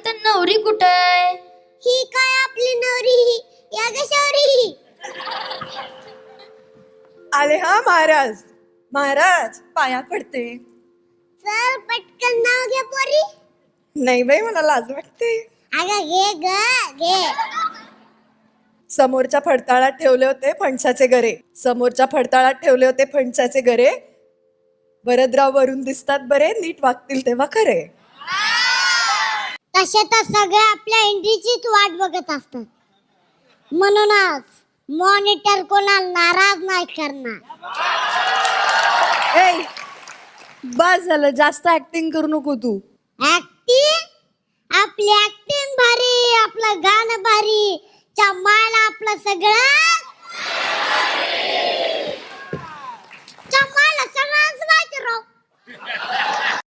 तर नवरी कुठे आहे? ही काय आपली नवरी? या ग शौरी. आले हा महाराज. महाराज पाया पडते. चल पटकन नाव घे पोरी. नाही बाई मला लाज वाटते. अगं घे ग घे. समोरच्या फडताळात ठेवले होते फणसाचे गरे. समोरच्या फडताळात ठेवले होते फणसाचे गरे. भरतराव वरून दिसतात बरे, नीट वागतील तेव्हा खरे. तसे तर सगळे आपल्या एंट्रीचीच वाट बघत असतात. म्हणूनच मॉनिटर कोणाला नाराज नाही करणार. ए बस झालं, जास्त ऍक्टिंग करू नको तू. ऍक्टिंग? आपली ऍक्टिंग भारी, आपलं गाणं भारी, चमाला आपलं सगळं